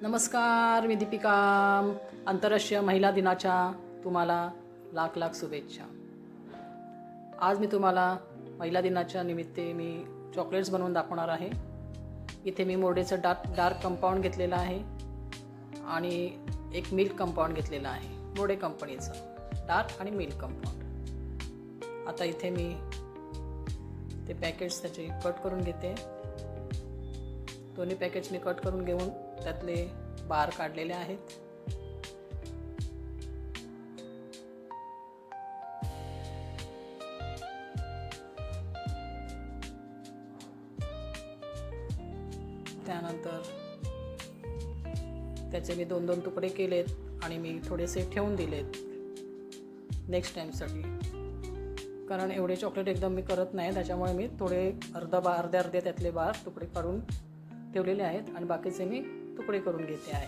नमस्कार, मी दीपिका. आंतरराष्ट्रीय महिला दिनाच्या तुम्हाला लाख लाख शुभेच्छा. आज मी तुम्हाला महिला दिनाच्या निमित्ते मी चॉकलेट्स बनवून दाखवणार आहे. इथे मी मोर्डेचं डार्क कंपाऊंड घेतलेलं आहे आणि एक मिल्क कंपाऊंड घेतलेलं आहे, मोर्डे कंपनीचं डार्क आणि मिल्क कंपाऊंड. आता इथे मी ते पॅकेट्स त्याचे कट करून घेते. दोन्ही पॅकेट्स मी कट करून घेऊन त्यातले बार काढलेले आहेत. त्यानंतर त्याचे मी 2-2 तुकडे केलेत आणि मी थोडेसे ठेवून दिलेत नेक्स्ट टाईमसाठी, कारण एवढे चॉकलेट एकदम मी करत नाही, त्याच्यामुळे मी थोडे अर्धे त्यातले बार तुकडे काढून ठेवलेले आहेत आणि बाकीचे मी तुकडे करून घेते आहे.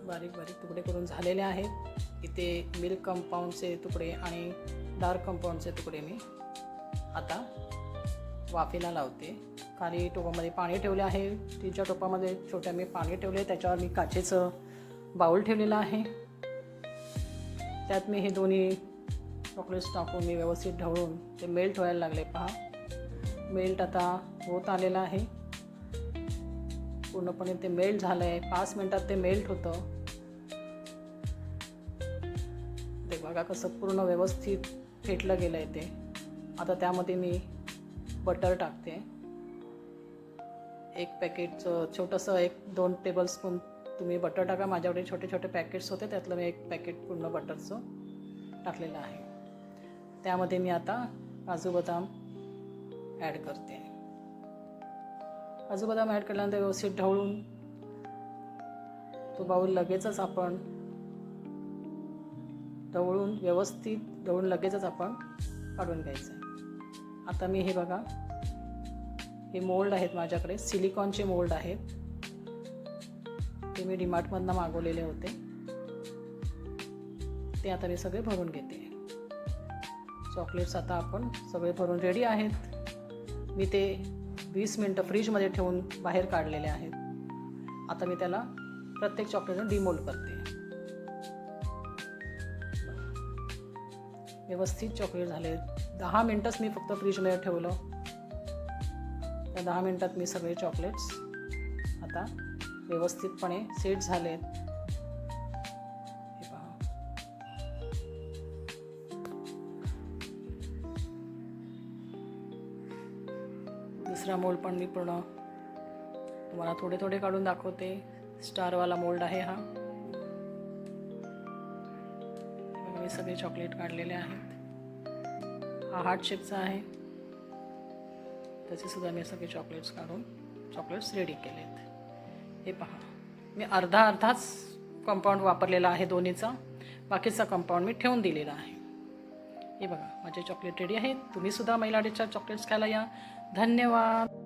बारीक बारीक तुकडे करून झालेले आहेत. इथे मिल्क कंपाऊंडचे तुकडे आणि डार्क कंपाऊंडचे तुकडे मी आता वाफेला लावते. खाली टोपामध्ये पाणी ठेवले आहे. स्टीलच्या टोपामध्ये छोट्या मी पाणी ठेवले, त्याच्यावर मी काचेचं बाऊल ठेवलेलं आहे. त्यात मी हे दोन्ही चॉकलेट्स टाकून मी व्यवस्थित ढवळून ते मेल्ट व्हायला लागले. पहा, मेल्ट आता होत आलेलं आहे. पूर्णपणे ते मेल्ट झालं आहे. 5 मिनटात ते मेल्ट होतं. ते बघा कसं पूर्ण व्यवस्थित फेटलं गेलं आहे ते. आता त्यामध्ये मी बटर टाकते. एक पॅकेटचं छोटंसं 1-2 टेबलस्पून तुम्ही बटर टाका. माझ्याकडे छोटे छोटे पॅकेट्स होते, त्यातलं मी एक पॅकेट पूर्ण बटरचं टाकलेलं आहे. त्यामध्ये मी आता काजू बदाम ॲड करते. काजू बदाम ॲड केल्यानंतर व्यवस्थित ढवळून तो बाऊल लगेचच आपण लगेचच आपण काढून घ्यायचं आहे. आता मी हे बघा, हे मोल्ड आहेत माझ्याकडे, सिलिकॉनचे मोल्ड आहेत. ते मी डीमार्टमधनं मागवलेले होते. ते आता मी सगळे भरून घेते. चॉकलेट्स आता आपण सगळे भरून रेडी आहेत. मी ते 20 मिनटं फ्रीजमध्ये ठेवून बाहेर काढलेले आहेत. आता मी त्याला प्रत्येक चॉकलेटने डिमोल्ड करते. व्यवस्थित चॉकलेट झाले. 10 मिनटंच मी फक्त फ्रीजमध्ये ठेवलं. त्या 10 मिनटात मी सगळे चॉकलेट्स आता व्यवस्थितपणे सेट झालेत. हे पहा, दुसरा मोल्ड पण मी पूर्ण तुम्हाला थोडे थोडे काढून दाखवते. स्टारवाला मोल्ड आहे हा. मी सगळे चॉकलेट काढलेले आहेत. हा हार्ट शेपचा आहे. त्याचे सुद्धा मी सगळे चॉकलेट्स काढून चॉकलेट्स रेडी केलेत. हे पहा, मी अर्धाच कंपाऊंड वापरलेला आहे दोन्हीचा. बाकीचा कंपाऊंड मी ठेवून दिलेला आहे. हे बघा, माझे चॉकलेट रेडी आहेत. तुम्ही सुद्धा महिला डेच्या चॉकलेट्स खायला या. धन्यवाद.